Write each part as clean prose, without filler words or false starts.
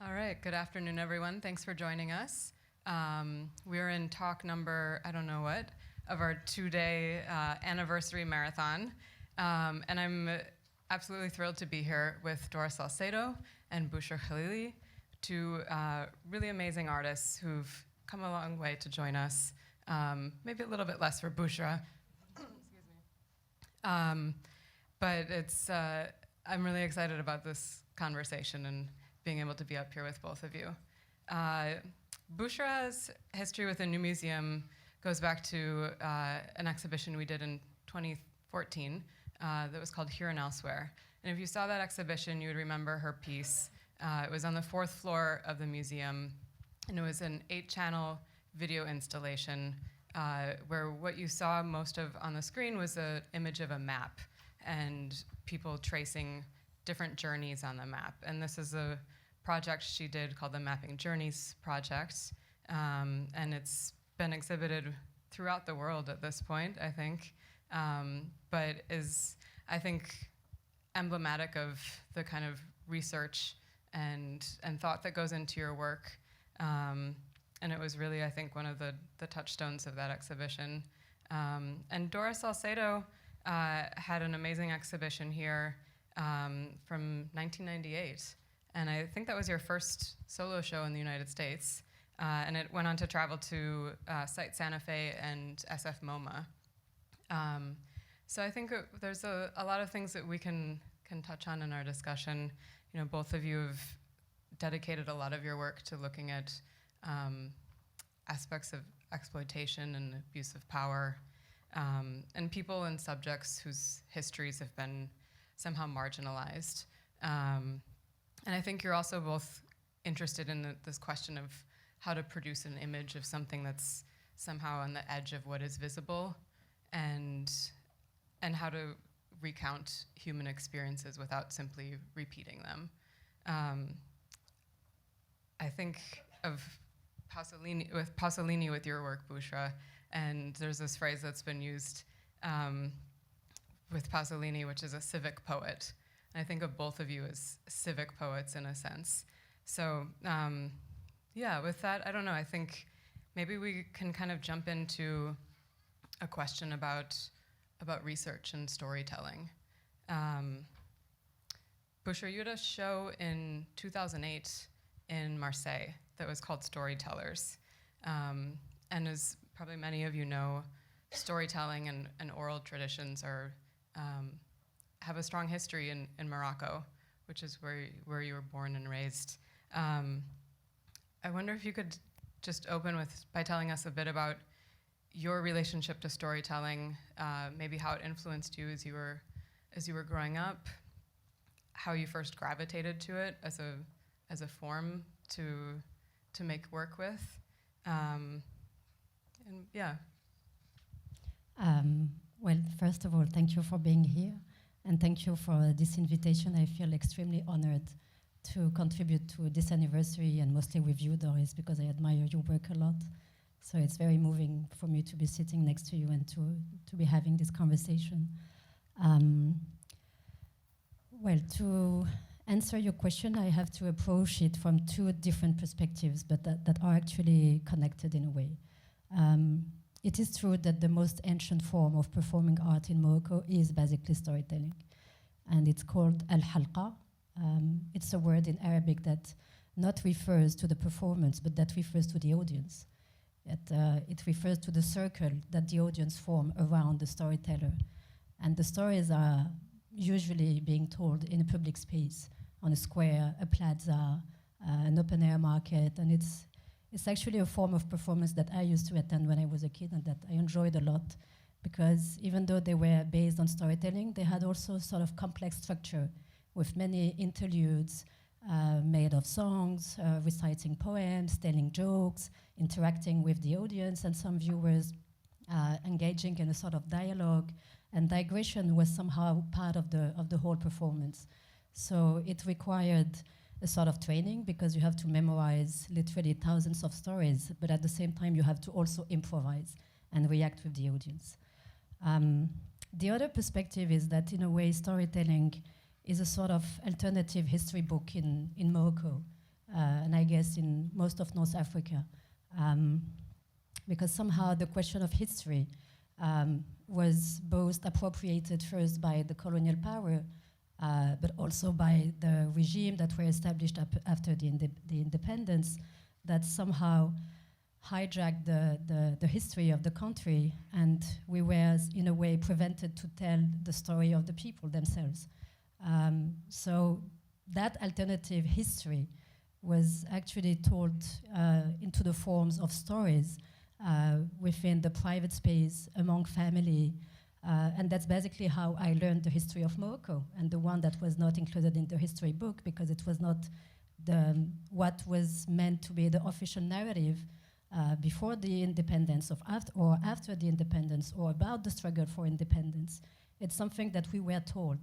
All right, good afternoon, everyone. Thanks for joining us. We're in talk number, I don't know what, of our two-day anniversary marathon. And I'm absolutely thrilled to be here with Doris Salcedo and Bouchra Khalili, two really amazing artists who've come a long way to join us. Maybe a little bit less for Bouchra. Excuse me. But I'm really excited about this conversation and being able to be up here with both of you. Bouchra's history with the New Museum goes back to an exhibition we did in 2014 that was called Here and Elsewhere. And if you saw that exhibition, you would remember her piece. It was on the 4th floor of the museum, and it was an 8-channel video installation where what you saw most of on the screen was an image of a map and people tracing different journeys on the map. And this is a project she did called the Mapping Journeys Project. And it's been exhibited throughout the world at this point, I think, but is, I think, emblematic of the kind of research and thought that goes into your work. And it was really, I think, one of the touchstones of that exhibition. And Doris Salcedo had an amazing exhibition here from 1998. And I think that was your first solo show in the United States. And it went on to travel to Site Santa Fe and SF MoMA. So I think there's a lot of things that we can touch on in our discussion. You know, both of you have dedicated a lot of your work to looking at aspects of exploitation and abuse of power, and people and subjects whose histories have been somehow marginalized. And I think you're also both interested in this question of how to produce an image of something that's somehow on the edge of what is visible, and how to recount human experiences without simply repeating them. I think of Pasolini with your work, Bouchra, and there's this phrase that's been used with Pasolini, which is a civic poet. And I think of both of you as civic poets in a sense. So yeah, with that, I don't know, I think maybe we can kind of jump into a question about research and storytelling. Bouchra, you had a show in 2008 in Marseille that was called Storytellers. And as probably many of you know, storytelling and oral traditions are have a strong history in Morocco, which is where you were born and raised. I wonder if you could just open by telling us a bit about your relationship to storytelling, maybe how it influenced you as you were growing up, how you first gravitated to it as a form to make work with, and yeah. Well, first of all, thank you for being here, and thank you for this invitation. I feel extremely honored to contribute to this anniversary, and mostly with you, Doris, because I admire your work a lot. So it's very moving for me to be sitting next to you and to be having this conversation. Well, to answer your question, I have to approach it from two different perspectives, but that are actually connected in a way. It is true that the most ancient form of performing art in Morocco is basically storytelling, and it's called al-halqa. It's a word in Arabic that not refers to the performance, but that refers to the audience. It refers to the circle that the audience form around the storyteller. And the stories are usually being told in a public space, on a square, a plaza, an open-air market, and it's actually a form of performance that I used to attend when I was a kid and that I enjoyed a lot, because even though they were based on storytelling, they had also sort of complex structure with many interludes made of songs, reciting poems, telling jokes, interacting with the audience, and some viewers engaging in a sort of dialogue, and digression was somehow part of the whole performance. So it required a sort of training, because you have to memorize literally thousands of stories, but at the same time you have to also improvise and react with the audience. The other perspective is that, in a way, storytelling is a sort of alternative history book in Morocco. and I guess in most of North Africa, because somehow the question of history was both appropriated first by the colonial power, but also by the regime that were established after the independence, that somehow hijacked the history of the country, and we were, in a way, prevented to tell the story of the people themselves. So that alternative history was actually told into the forms of stories within the private space, among family, and that's basically how I learned the history of Morocco, and the one that was not included in the history book because it was not what was meant to be the official narrative before the independence or after the independence, or about the struggle for independence. It's something that we were told,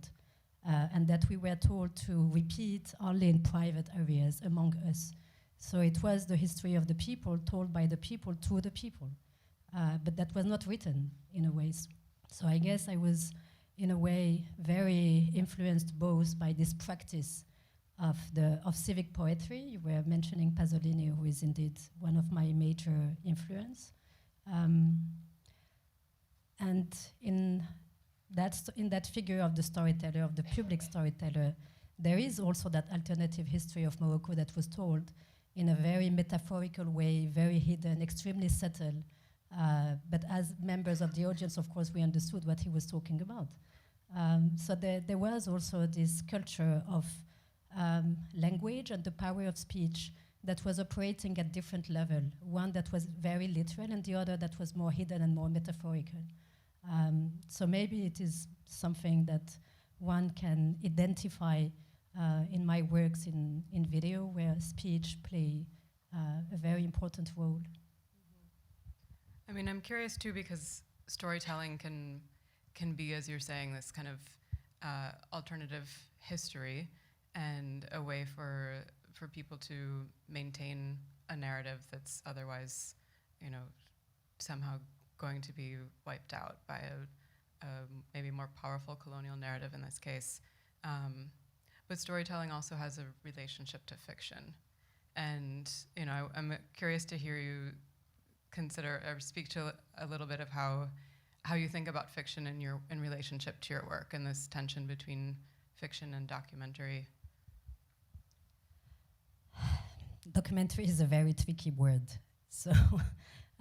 and that we were told to repeat only in private areas among us. So it was the history of the people told by the people to the people, but that was not written in a way. So I guess I was, in a way, very influenced both by this practice of civic poetry. You were mentioning Pasolini, who is indeed one of my major influence, and in that figure of the storyteller, of the public storyteller, there is also that alternative history of Morocco that was told in a very metaphorical way, very hidden, extremely subtle. But as members of the audience, of course, we understood what he was talking about. So there was also this culture of language and the power of speech that was operating at different level. One that was very literal, and the other that was more hidden and more metaphorical. So maybe it is something that one can identify in my works in video, where speech play a very important role. I mean, I'm curious too, because storytelling can be, as you're saying, this kind of alternative history and a way for people to maintain a narrative that's otherwise, somehow going to be wiped out by a maybe more powerful colonial narrative in this case. But storytelling also has a relationship to fiction. And, I'm curious to hear you consider or speak to a little bit of how you think about fiction in relationship to your work, and this tension between fiction and documentary. Documentary is a very tricky word. So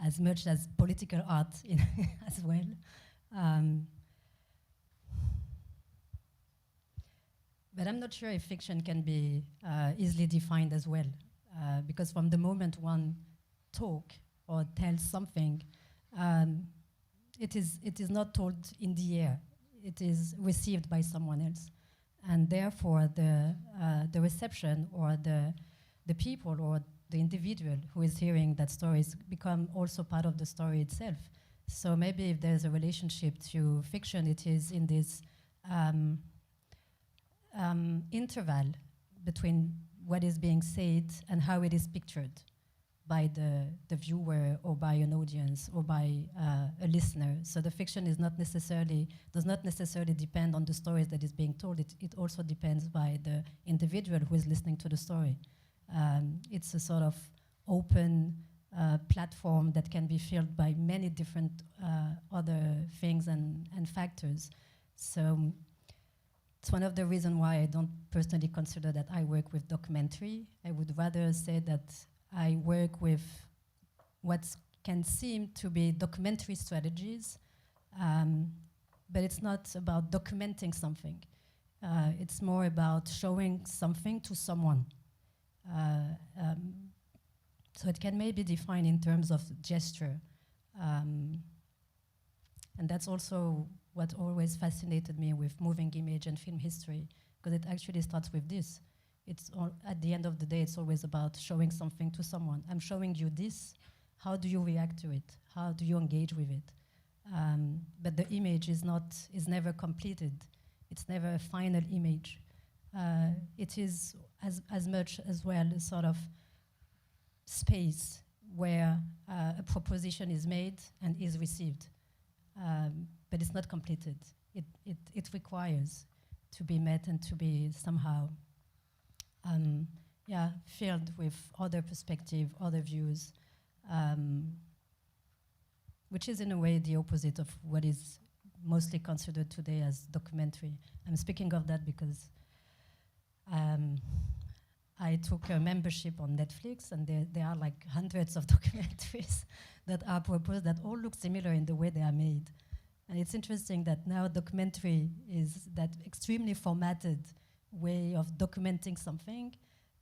as much as political art as well. But I'm not sure if fiction can be easily defined as well, because from the moment one talk or tells something, it is not told in the air. It is received by someone else, and therefore the reception or the people or the individual who is hearing that stories become also part of the story itself. So maybe if there's a relationship to fiction, it is in this interval between what is being said and how it is pictured by the viewer or by an audience or by a listener. So the fiction does not necessarily depend on the stories that is being told. It also depends by the individual who is listening to the story. It's a sort of open platform that can be filled by many different other things and factors. So it's one of the reasons why I don't personally consider that I work with documentary. I would rather say that I work with what can seem to be documentary strategies, but it's not about documenting something. It's more about showing something to someone. So it can maybe define in terms of gesture. And that's also what always fascinated me with moving image and film history, because it actually starts with this. It's at the end of the day, it's always about showing something to someone. I'm showing you this. How do you react to it? How do you engage with it? But the image is never completed. It's never a final image. It is as much as well a sort of space where a proposition is made and is received, but it's not completed. It requires to be met and to be somehow filled with other perspective, other views, which is in a way the opposite of what is mostly considered today as documentary. I'm speaking of that because I took a membership on Netflix, and there are like hundreds of documentaries that are proposed that all look similar in the way they are made. And it's interesting that now documentary is that extremely formatted way of documenting something,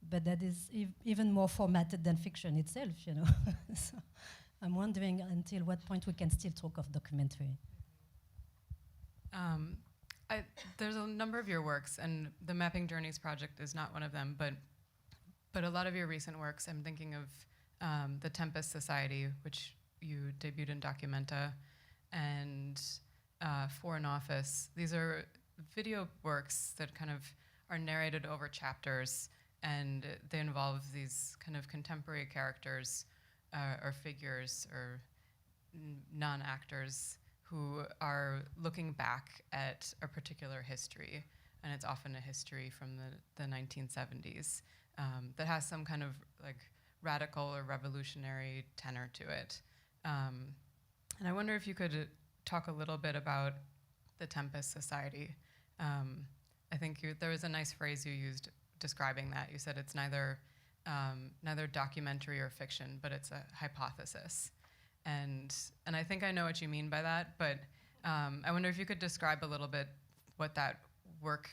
but that is even more formatted than fiction itself, you know. So I'm wondering until what point we can still talk of documentary. There's a number of your works, and the Mapping Journeys project is not one of them, but a lot of your recent works, I'm thinking of the Tempest Society, which you debuted in Documenta, and Foreign Office. These are video works that kind of are narrated over chapters, and they involve these kind of contemporary characters or figures or non-actors who are looking back at a particular history, and it's often a history from the 1970s that has some kind of like radical or revolutionary tenor to it. And I wonder if you could talk a little bit about the Tempest Society. I think there was a nice phrase you used describing that. You said it's neither documentary or fiction, but it's a hypothesis. And I think I know what you mean by that, but I wonder if you could describe a little bit what that work,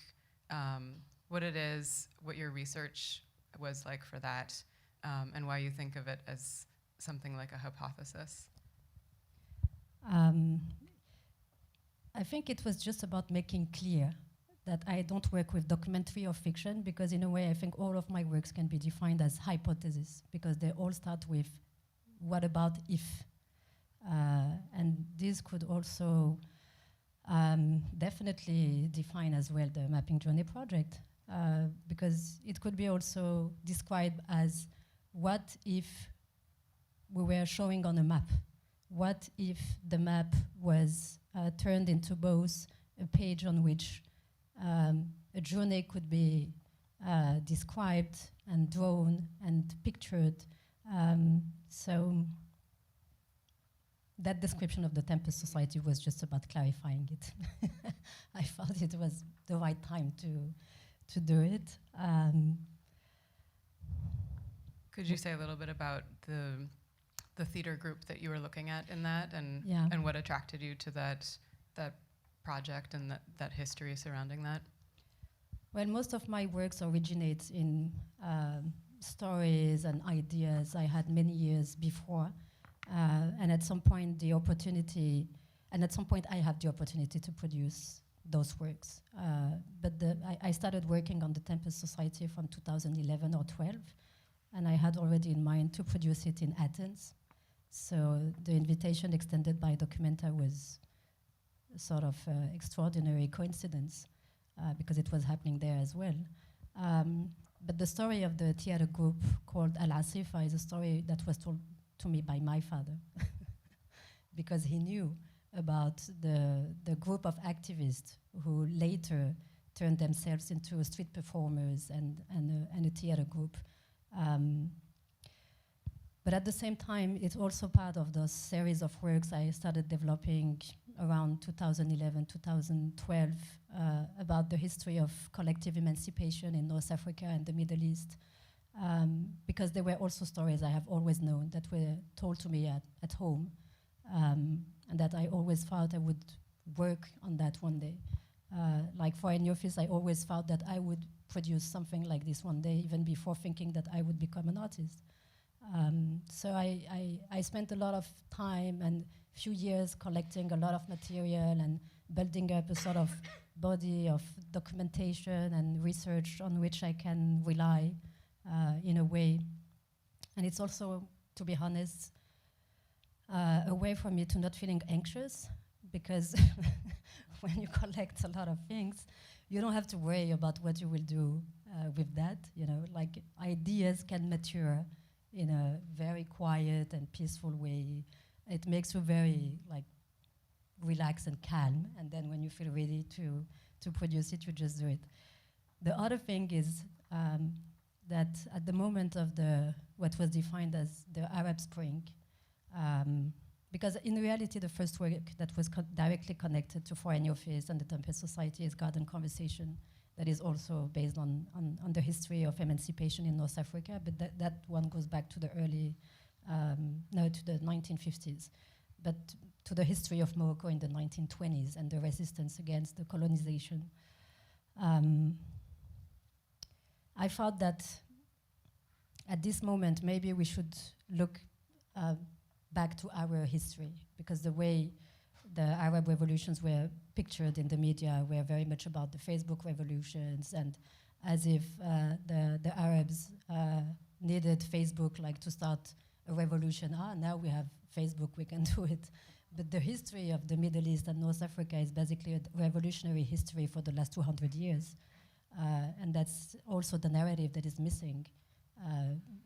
what it is, what your research was like for that, and why you think of it as something like a hypothesis. I think it was just about making clear that I don't work with documentary or fiction, because in a way I think all of my works can be defined as hypotheses, because they all start with what about if? And this could also definitely define as well the Mapping Journey project, because it could be also described as what if we were showing on a map? What if the map was turned into both a page on which a journey could be described and drawn and pictured? So that description of the Tempest Society was just about clarifying it. I thought it was the right time to do it. Could you say a little bit about the theater group that you were looking at in that, and what attracted you to that project and that history surrounding that? Well, most of my works originate in stories and ideas I had many years before, and at some point I have the opportunity to produce those works. But I started working on the Tempest Society from 2011 or 12, and I had already in mind to produce it in Athens. So the invitation extended by Documenta was a sort of extraordinary coincidence, because it was happening there as well. But the story of the theater group called Al-Asifa is a story that was told to me by my father, because he knew about the group of activists who later turned themselves into street performers and a theater group. But at the same time, it's also part of those series of works I started developing around 2011, 2012, about the history of collective emancipation in North Africa and the Middle East. Because there were also stories I have always known that were told to me at home, and that I always thought I would work on that one day. Like for Any Office, I always thought that I would produce something like this one day, even before thinking that I would become an artist. So I spent a lot of time and few years collecting a lot of material and building up a sort of body of documentation and research on which I can rely in a way. And it's also, to be honest, a way for me to not feeling anxious, because when you collect a lot of things, you don't have to worry about what you will do with that. You know, like ideas can mature in a very quiet and peaceful way. It makes you very like relaxed and calm, and then when you feel ready to produce it, you just do it. The other thing is that at the moment of what was defined as the Arab Spring, because in reality the first work that was directly connected to Foreign Affairs and the Tempest Society is Garden Conversation, that is also based on the history of emancipation in North Africa, but that one goes back to the to the 1950s, but to the history of Morocco in the 1920s and the resistance against the colonization. I thought that at this moment, maybe we should look back to our history, because the way the Arab revolutions were pictured in the media were very much about the Facebook revolutions, and as if the Arabs needed Facebook to start a revolution. Now we have Facebook, we can do it. But the history of the Middle East and North Africa is basically a revolutionary history for the last 200 years. And that's also the narrative that is missing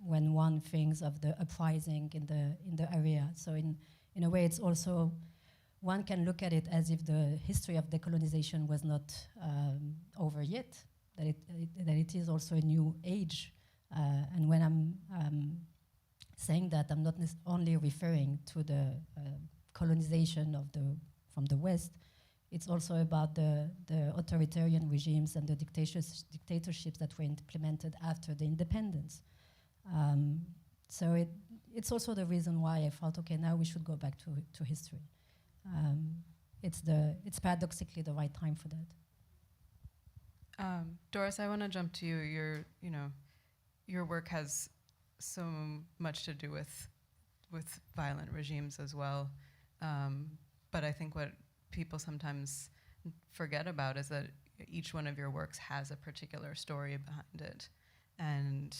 when one thinks of the uprising in the area. So in a way, it's also, one can look at it as if the history of decolonization was not over yet, that it is also a new age. And when I'm saying that, I'm not only referring to the colonization from the West. It's also about the authoritarian regimes and the dictatorships that were implemented after the independence. So it's also the reason why I thought, okay, now we should go back to history. It's paradoxically the right time for that. Doris, I want to jump to you. Your work has so much to do with violent regimes as well. But I think what people sometimes forget about is that each one of your works has a particular story behind it. And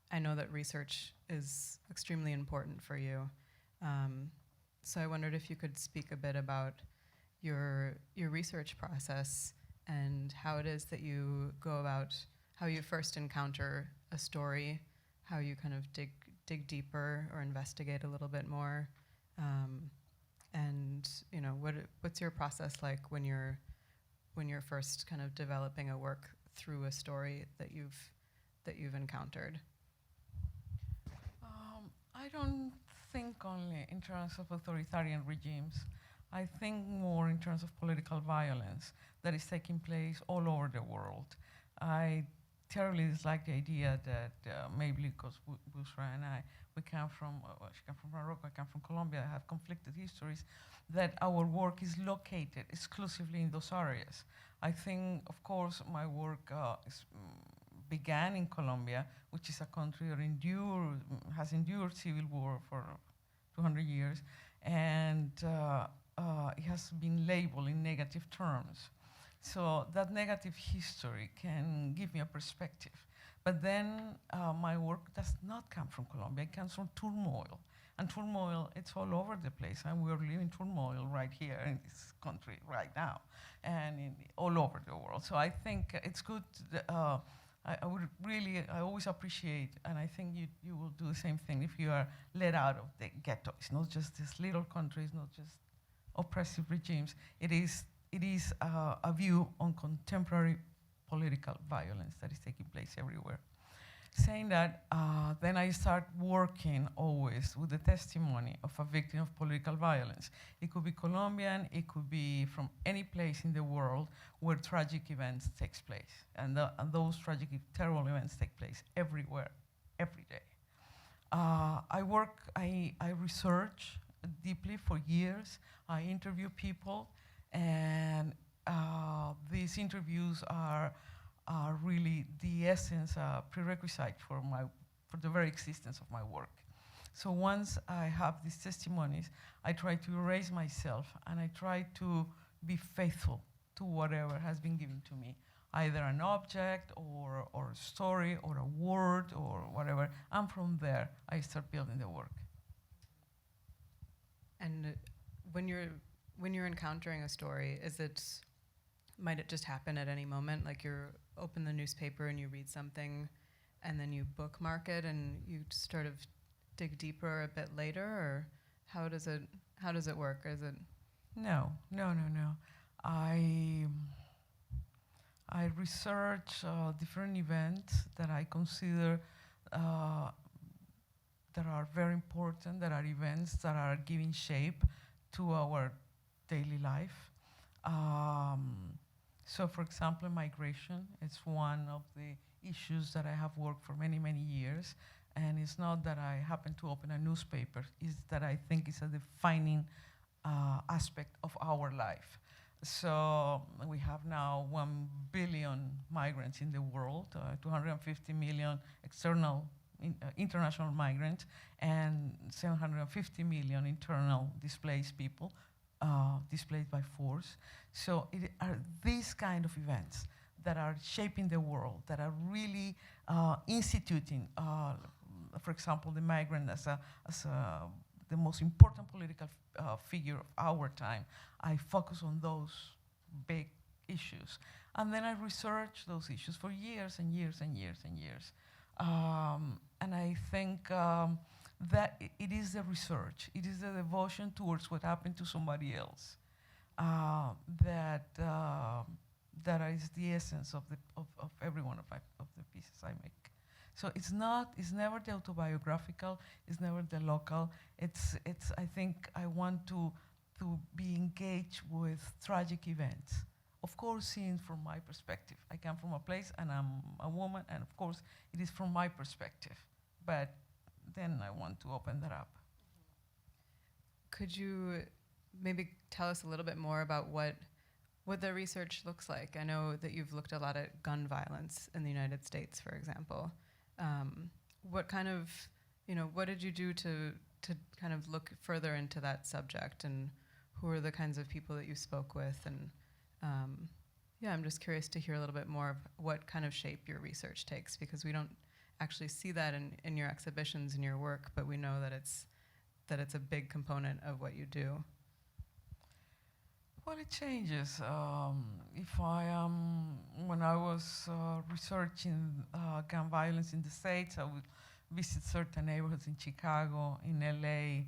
I know that research is extremely important for you. So I wondered if you could speak a bit about your research process and how it is that you go about, how you first encounter a story, how you kind of dig deeper or investigate a little bit more. And what's your process like when you're first kind of developing a work through a story that you've encountered? I don't think only in terms of authoritarian regimes. I think more in terms of political violence that is taking place all over the world. I terribly dislike the idea that maybe because Bouchra and I, we come from, she comes from Morocco, I come from Colombia, have conflicted histories, that our work is located exclusively in those areas. I think, of course, my work began in Colombia, which is a country that has endured civil war for 200 years, and it has been labeled in negative terms. So that negative history can give me a perspective. But then my work does not come from Colombia, it comes from turmoil. And turmoil, it's all over the place, and we're living turmoil right here in this country right now, and all over the world. So I think it's good, I always appreciate, and I think you will do the same thing if you are let out of the ghetto. It's not just these little countries, not just oppressive regimes. It is a view on contemporary political violence that is taking place everywhere. Saying that, then I start working always with the testimony of a victim of political violence. It could be Colombian, it could be from any place in the world where tragic events take place. And those tragic, terrible events take place everywhere, every day. I research deeply for years. I interview people, and these interviews are really the essence, prerequisite for the very existence of my work. So once I have these testimonies, I try to erase myself, and I try to be faithful to whatever has been given to me, either an object or a story or a word or whatever. And from there, I start building the work. And when you're encountering a story, might it just happen at any moment? Like you open the newspaper and you read something, and then you bookmark it, and you sort of dig deeper a bit later, or how does it work? Is it? No. I I research different events that I consider that are very important, that are events that are giving shape to our daily life. So for example, migration is one of the issues that I have worked for many, many years. And it's not that I happen to open a newspaper, it's that I think it's a defining aspect of our life. So we have now 1 billion migrants in the world, 250 million external international migrants, and 750 million internal displaced people, displaced by force. So it are these kind of events that are shaping the world, that are really instituting, for example, the migrant as the most important political figure of our time. I focus on those big issues. And then I research those issues for years and years and years and years. And I think that it is the research, it is the devotion towards what happened to somebody else that is the essence of every one of the pieces I make. So it's never the autobiographical, it's never the local. I think I want to be engaged with tragic events. Of course, seen from my perspective. I come from a place and I'm a woman, and of course, it is from my perspective. But then I want to open that up. Could you maybe tell us a little bit more about what the research looks like? I know that you've looked a lot at gun violence in the United States, for example. What kind of, what did you do to kind of look further into that subject, and who are the kinds of people that you spoke with? And yeah, I'm just curious to hear a little bit more of what kind of shape your research takes, because we don't actually see that in your exhibitions and your work, but we know that it's a big component of what you do. Well, it changes. When I was researching gun violence in the States, I would visit certain neighborhoods in Chicago, in LA,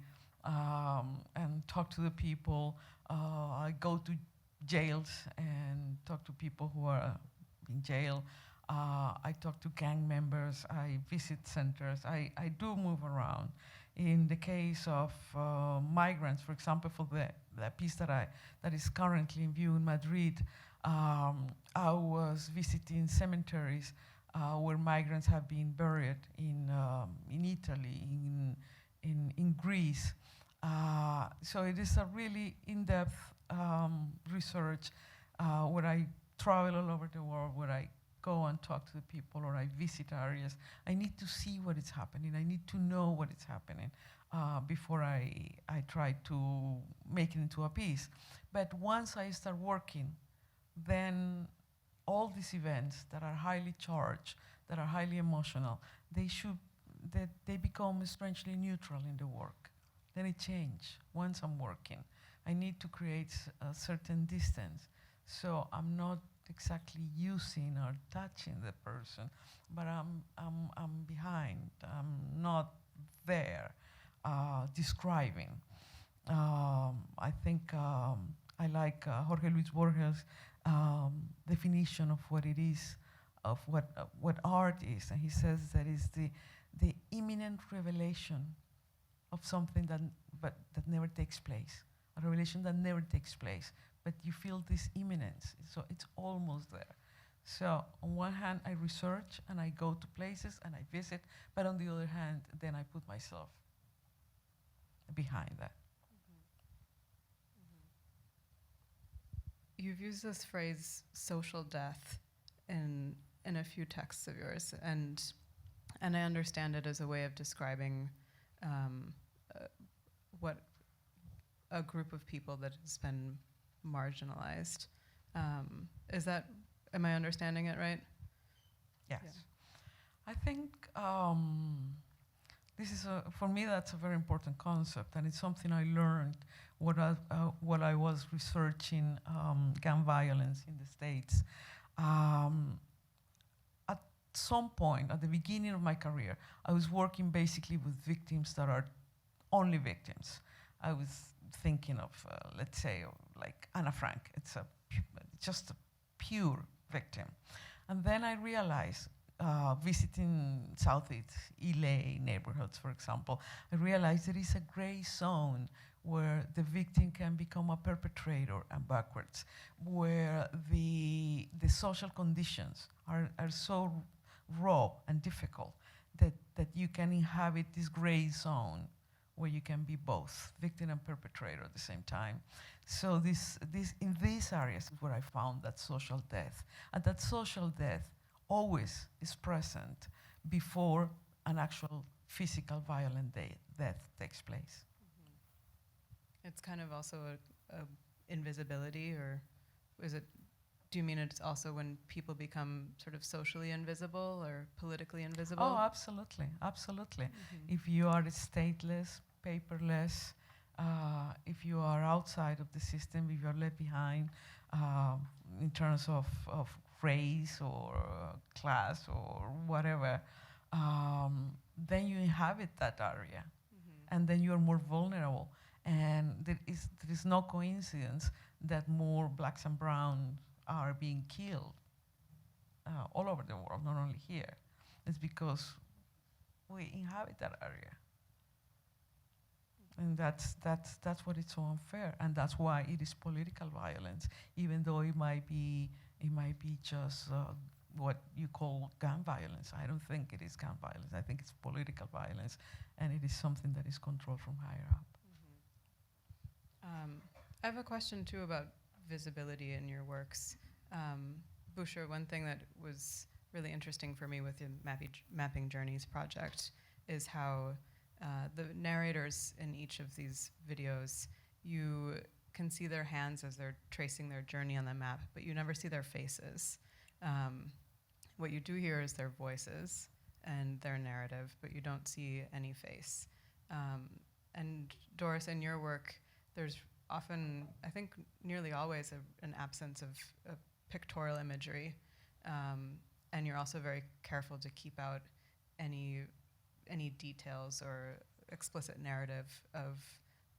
and talk to the people. I go to jails and talk to people who are in jail. I talk to gang members. I visit centers. I do move around. In the case of migrants, for example, for the piece that is currently in view in Madrid, I was visiting cemeteries where migrants have been buried in Italy, in Greece. So it is a really in-depth research where I travel all over the world, where I go and talk to the people, or I visit areas. I need to see what is happening. I need to know what is happening before I try to make it into a piece. But once I start working, then all these events that are highly charged, that are highly emotional, they become strangely neutral in the work. Then it changes once I'm working. I need to create a certain distance. So I'm not exactly using or touching the person, but I'm behind. I'm not there describing. I think I like Jorge Luis Borges' definition of what it is, of what art is, and he says that is the imminent revelation of something that never takes place, a revelation that never takes place. But you feel this imminence, so it's almost there. So on one hand, I research and I go to places and I visit, but on the other hand, then I put myself behind that. You've used this phrase "social death" in a few texts of yours, and I understand it as a way of describing what a group of people that has been marginalized. Am I understanding it right? Yes. Yeah. I think this is for me, that's a very important concept, and it's something I learned while I was researching gun violence in the States. At some point, at the beginning of my career, I was working basically with victims that are only victims. I was thinking of, let's say, like Anna Frank. It's just a pure victim. And then I realized, visiting Southeast LA neighborhoods, for example, I realized there is a gray zone where the victim can become a perpetrator and backwards, where the social conditions are so raw and difficult that you can inhabit this gray zone where you can be both victim and perpetrator at the same time. So in these areas is where I found that social death. And that social death always is present before an actual physical violent death takes place. It's kind of also a invisibility, or do you mean it's also when people become sort of socially invisible or politically invisible? Oh, absolutely, absolutely. If you are stateless, paperless, if you are outside of the system, if you are left behind in terms of race or class or whatever, then you inhabit that area, and then you are more vulnerable. And there is no coincidence that more blacks and browns are being killed all over the world, not only here. It's because we inhabit that area. And that's what is so unfair, and that's why it is political violence, even though it might be just what you call gun violence. I don't think it is gun violence. I think it's political violence, and it is something that is controlled from higher up. I have a question too about visibility in your works. Bouchra, one thing that was really interesting for me with the Mapping Journeys project is how the narrators in each of these videos, you can see their hands as they're tracing their journey on the map, but you never see their faces. What you do hear is their voices and their narrative, but you don't see any face. And Doris, in your work, there's often, I think nearly always, an absence of pictorial imagery, and you're also very careful to keep out any details or explicit narrative of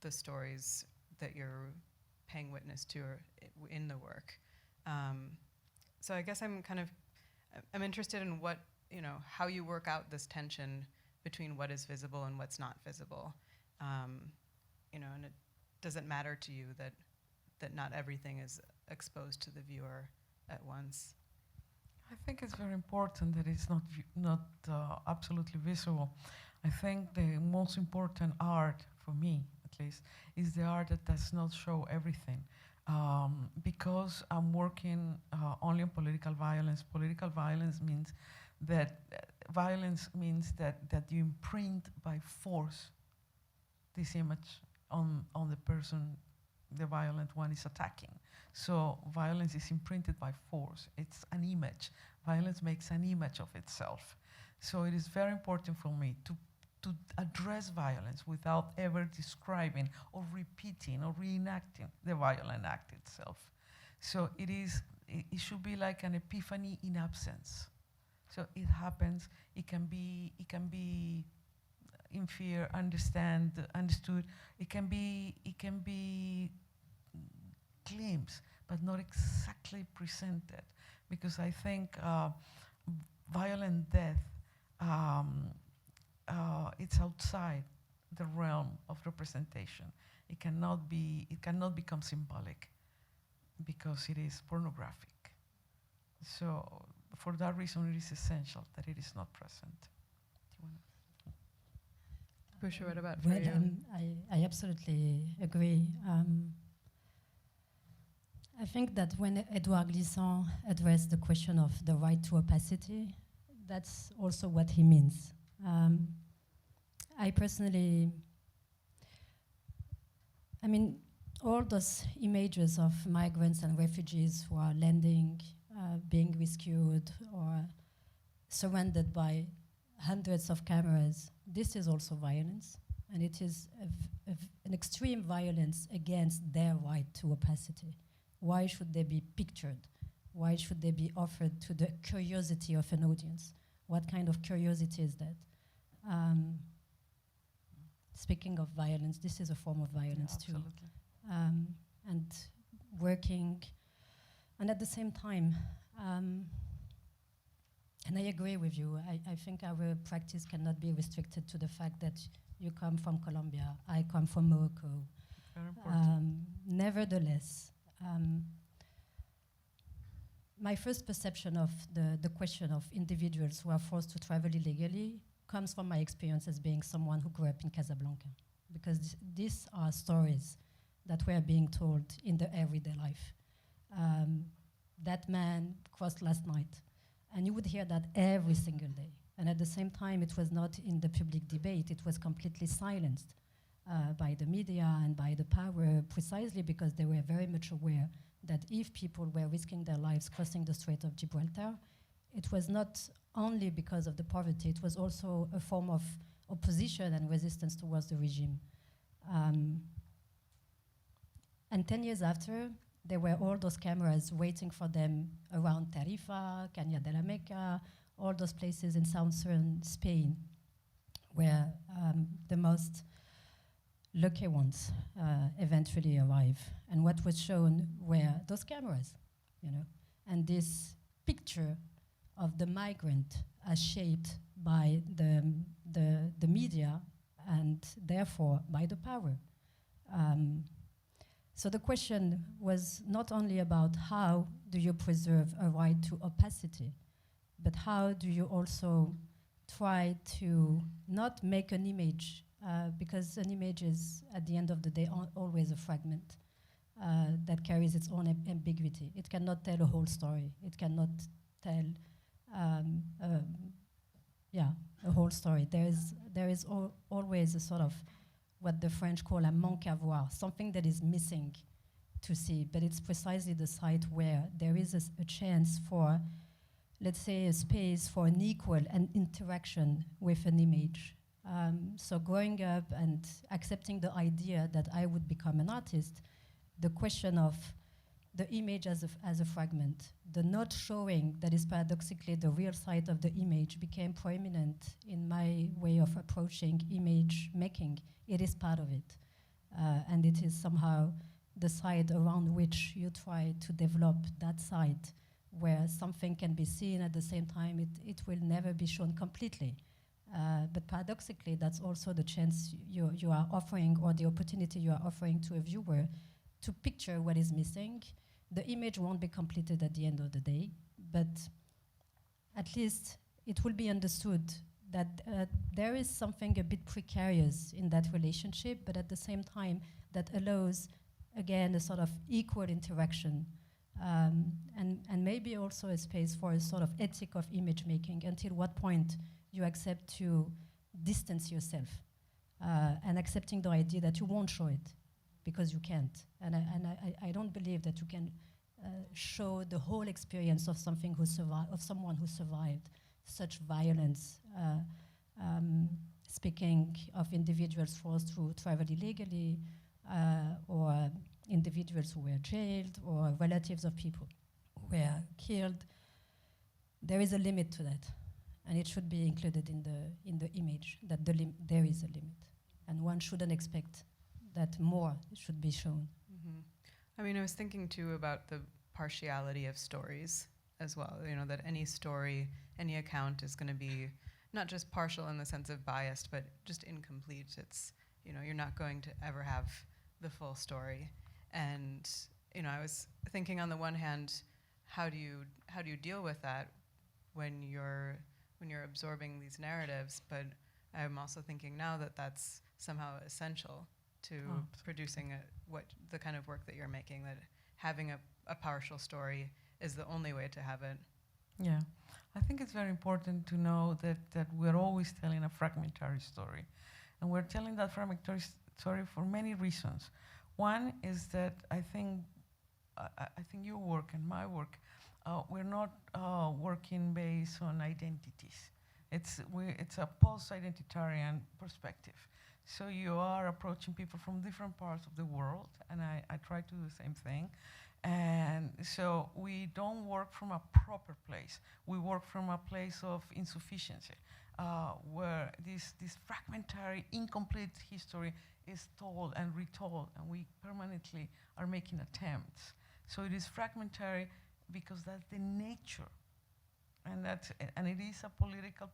the stories that you're paying witness to or in the work. So I guess I'm interested in how you work out this tension between what is visible and what's not visible. And does it matter to you that not everything is exposed to the viewer at once? I think it's very important that it's not absolutely visible. I think the most important art, for me at least, is the art that does not show everything. Because I'm working only on political violence means that you imprint by force this image on the person the violent one is attacking. So violence is imprinted by force. It's an image. Violence makes an image of itself. So it is very important for me to address violence without ever describing or repeating or reenacting the violent act itself. So it should be like an epiphany in absence. So it happens. It can be in fear, understood. It can be glimpsed, but not exactly presented, because I think violent death, it's outside the realm of representation. It cannot become symbolic because it is pornographic. So for that reason, it is essential that it is not present. Bouchra, what about well, for you? I absolutely agree. I think that when Edouard Glissant addressed the question of the right to opacity, that's also what he means. I personally, all those images of migrants and refugees who are landing, being rescued, or surrounded by hundreds of cameras, this is also violence, and it is an extreme violence against their right to opacity. Why should they be pictured? Why should they be offered to the curiosity of an audience? What kind of curiosity is that? Speaking of violence, this is a form of violence too. Absolutely. And working, and at the same time, And I agree with you. I think our practice cannot be restricted to the fact that you come from Colombia, I come from Morocco. Very important. Nevertheless, my first perception of the question of individuals who are forced to travel illegally comes from my experience as being someone who grew up in Casablanca. Because these are stories that were being told in the everyday life. That man crossed last night. And you would hear that every single day. And at the same time, it was not in the public debate. It was completely silenced by the media and by the power, precisely because they were very much aware that if people were risking their lives crossing the Strait of Gibraltar, it was not only because of the poverty, it was also a form of opposition and resistance towards the regime. And 10 years after, there were all those cameras waiting for them around Tarifa, Caña de la Meca, all those places in southern Spain, where the most lucky ones eventually arrive. And what was shown were those cameras, you know, and this picture of the migrant as shaped by the media and therefore by the power. So the question was not only about how do you preserve a right to opacity, but how do you also try to not make an image, because an image is, at the end of the day, always a fragment that carries its own ambiguity. It cannot tell a whole story. It cannot tell, a whole story. There is always a sort of what the French call a manque à voir, something that is missing to see, but it's precisely the site where there is a chance for, let's say, a space for an equal and interaction with an image. So growing up and accepting the idea that I would become an artist, the question of the image as a fragment, the not showing that is paradoxically the real side of the image became prominent in my way of approaching image making. It is part of it. And it is somehow the side around which you try to develop that side where something can be seen at the same time. It will never be shown completely. But paradoxically, that's also the chance you are offering, or the opportunity you are offering to a viewer to picture what is missing. The image won't be completed at the end of the day, but at least it will be understood that there is something a bit precarious in that relationship, but at the same time that allows, again, a sort of equal interaction, and maybe also a space for a sort of ethic of image making, until what point you accept to distance yourself, and accepting the idea that you won't show it, because you can't. And I don't believe that you can show the whole experience of someone who survived such violence. Speaking of individuals forced to travel illegally, or individuals who were jailed, or relatives of people who were killed, there is a limit to that, and it should be included in the image that there is a limit, and one shouldn't expect that more should be shown. Mm-hmm. I mean, I was thinking too about the partiality of stories as well. You know, that any story, any account is going to be not just partial in the sense of biased, but just incomplete. It's, you know, you're not going to ever have the full story. And, you know, I was thinking on the one hand, how do you deal with that when you're absorbing these narratives? But I'm also thinking now that that's somehow essential to producing the kind of work that you're making, that having a partial story is the only way to have it. Yeah, I think it's very important to know that we're always telling a fragmentary story. And we're telling that fragmentary story for many reasons. One is that I think your work and my work, we're not working based on identities. It's a post-identitarian perspective. So you are approaching people from different parts of the world, and I try to do the same thing. And so we don't work from a proper place. We work from a place of insufficiency, where this fragmentary, incomplete history is told and retold, and we permanently are making attempts. So it is fragmentary, because that's the nature, and it is a political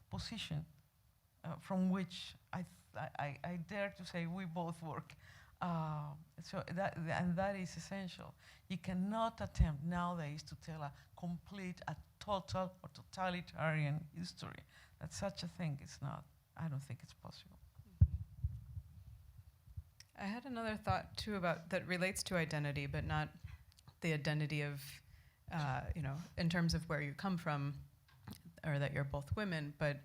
position from which I dare to say we both work. And that is essential. You cannot attempt nowadays to tell a complete, a total or totalitarian history. That such a thing is not. I don't think it's possible. I had another thought too about that relates to identity, but not the identity of, in terms of where you come from, or that you're both women, but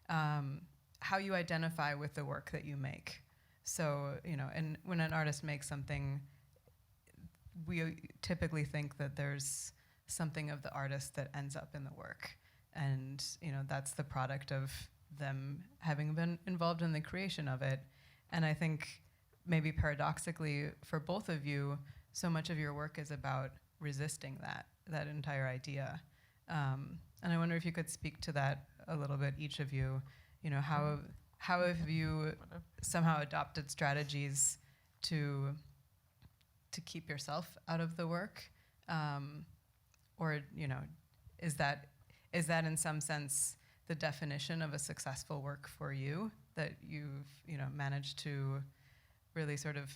how you identify with the work that you make. So, and when an artist makes something, we typically think that there's something of the artist that ends up in the work. And, that's the product of them having been involved in the creation of it. And I think maybe paradoxically for both of you, so much of your work is about resisting that entire idea. And I wonder if you could speak to that a little bit, each of you. How have you somehow adopted strategies to keep yourself out of the work? Or, is that in some sense the definition of a successful work for you, that you've, managed to really sort of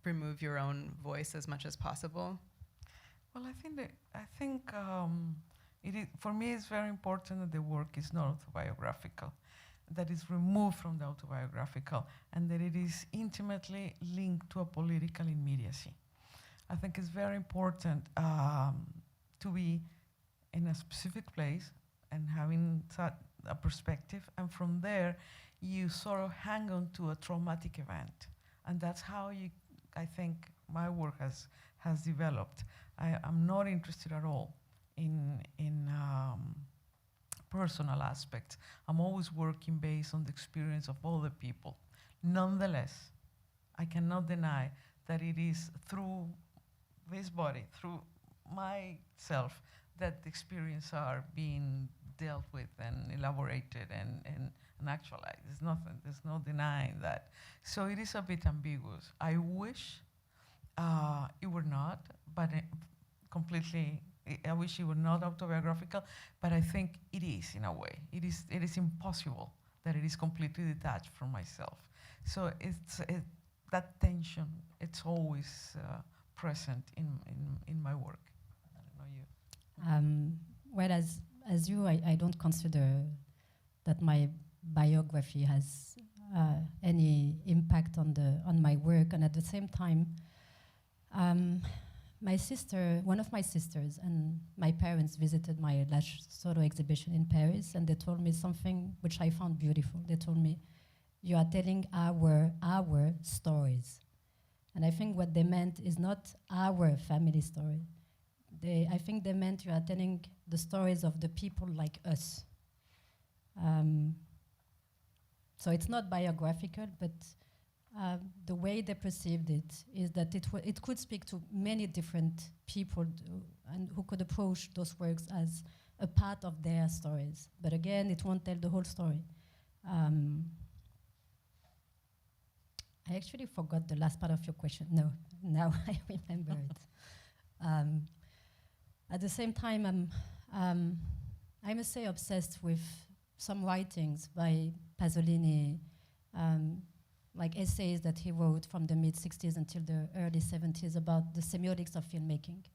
remove your own voice as much as possible? Well, I think it is, for me, it's very important that the work is not autobiographical, that is removed from the autobiographical, and that it is intimately linked to a political immediacy. I think it's very important to be in a specific place and having a perspective, and from there you sort of hang on to a traumatic event. And that's how I think my work has developed. I'm not interested at all in personal aspects. I'm always working based on the experience of other people. Nonetheless, I cannot deny that it is through this body, through myself, that the experiences are being dealt with and elaborated and actualized. There's no denying that. So it is a bit ambiguous. I wish it were not, but completely, I wish it were not autobiographical, but I think it is in a way. It is impossible that it is completely detached from myself. So that tension, it's always present in my work. I don't know you. Well, as you, I don't consider that my biography has any impact on my work, and at the same time, one of my sisters and my parents visited my last solo exhibition in Paris, and they told me something which I found beautiful. They told me, "You are telling our stories." And I think what they meant is not our family story. I think they meant you are telling the stories of the people like us. So it's not biographical, but the way they perceived it is that it could speak to many different people and who could approach those works as a part of their stories. But again, it won't tell the whole story. I actually forgot the last part of your question. No, now I remember it. At the same time, I must say obsessed with some writings by Pasolini, like essays that he wrote from the mid-60s until the early 70s about the semiotics of filmmaking.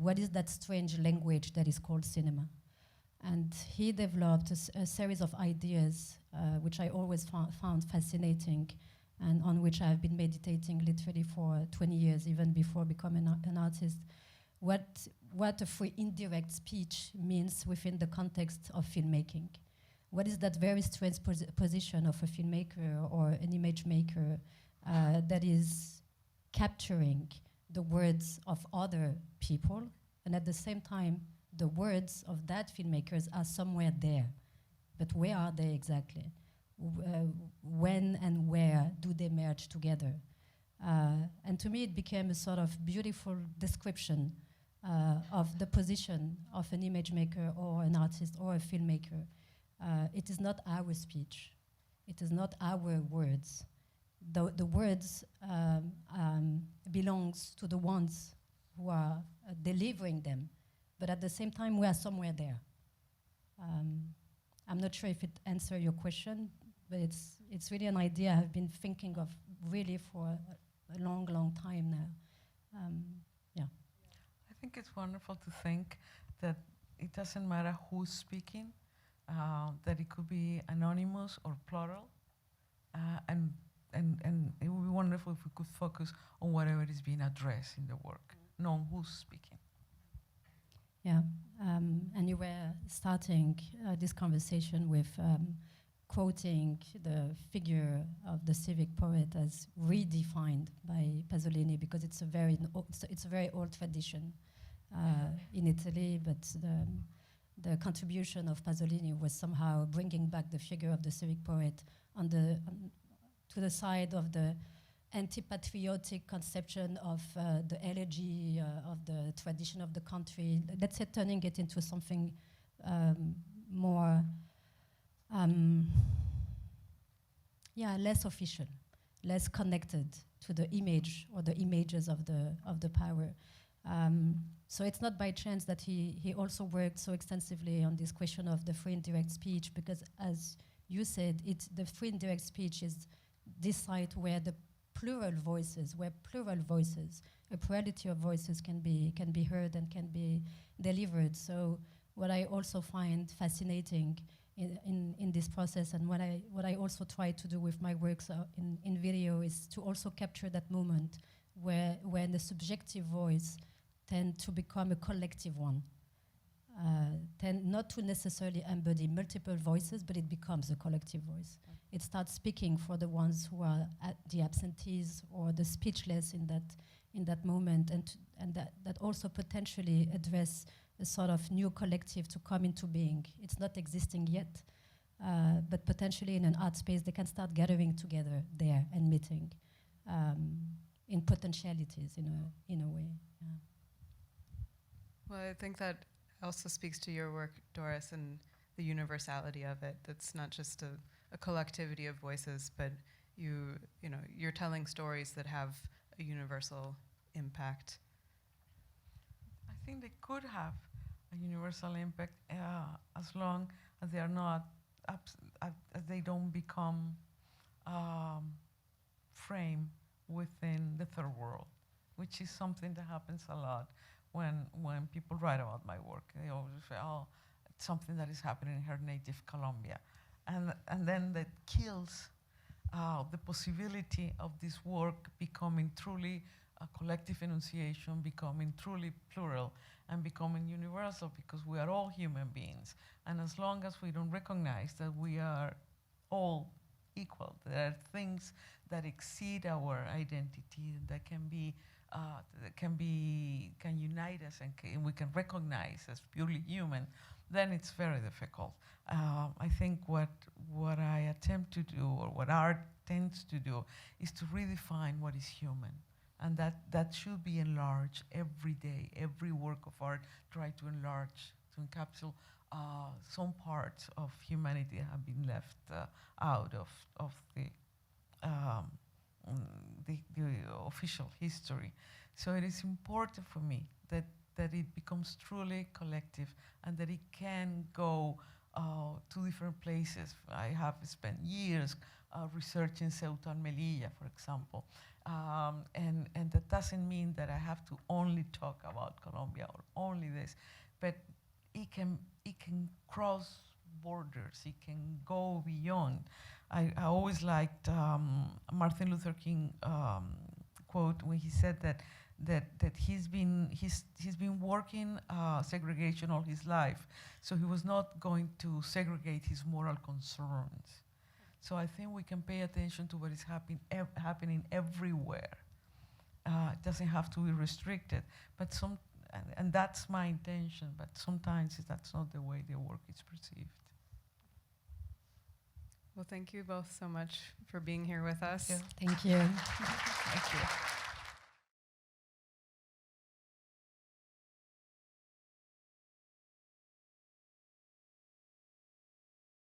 What is that strange language that is called cinema? And he developed a series of ideas which I always found fascinating, and on which I have been meditating literally for 20 years, even before becoming an artist. What a free indirect speech means within the context of filmmaking. What is that very strange position of a filmmaker or an image maker that is capturing the words of other people, and at the same time, the words of that filmmakers are somewhere there. But where are they exactly? When and where do they merge together? And to me, it became a sort of beautiful description of the position of an image maker or an artist or a filmmaker. It is not our speech. It is not our words. The words belongs to the ones who are delivering them, but at the same time we are somewhere there. I'm not sure if it answers your question, but it's really an idea I've been thinking of really for a long, long time now. Yeah. I think it's wonderful to think that it doesn't matter who's speaking, that it could be anonymous or plural, and it would be wonderful if we could focus on whatever is being addressed in the work, knowing who's speaking. Yeah, and you were starting this conversation with quoting the figure of the civic poet as redefined by Pasolini, because it's a very old tradition in Italy, but the contribution of Pasolini was somehow bringing back the figure of the civic poet to the side of the anti-patriotic conception of the elegy of the tradition of the country. Let's say turning it into something more, less official, less connected to the image or the images of the power. So it's not by chance that he also worked so extensively on this question of the free and direct speech, because as you said, the free and direct speech is this site where a plurality of voices can be heard and can be delivered. So what I also find fascinating in this process, and what I also try to do with my works in video, is to also capture that moment when the subjective voice tend to become a collective one, tend not to necessarily embody multiple voices, but it becomes a collective voice. It starts speaking for the ones who are the absentees or the speechless in that moment, and that also potentially address a sort of new collective to come into being. It's not existing yet, but potentially in an art space they can start gathering together there and meeting in potentialities in a way. Yeah. Well, I think that also speaks to your work, Doris, and the universality of it. That's not just a collectivity of voices, but you're telling stories that have a universal impact. I think they could have a universal impact as long as they are not, as they don't become framed within the third world, which is something that happens a lot when people write about my work. They always say, oh, it's something that is happening in her native Colombia. And then that kills the possibility of this work becoming truly a collective enunciation, becoming truly plural, and becoming universal, because we are all human beings. And as long as we don't recognize that we are all equal, there are things that exceed our identity that can unite us and we can recognize as purely human, then it's very difficult. I think what I attempt to do, or what art tends to do, is to redefine what is human. And that should be enlarged every day. Every work of art try to enlarge, to encapsulate some parts of humanity that have been left out of the official history. So it is important for me that it becomes truly collective, and that it can go to different places. I have spent years researching Ceuta and Melilla, for example. And that doesn't mean that I have to only talk about Colombia or only this, but it can cross borders. It can go beyond. I always liked Martin Luther King quote when he said that he's been working segregation all his life, so he was not going to segregate his moral concerns. So I think we can pay attention to what is happening everywhere. It doesn't have to be restricted, but and that's my intention, but sometimes that's not the way the work is perceived. Well, thank you both so much for being here with us. Yeah. Thank you. Thank you.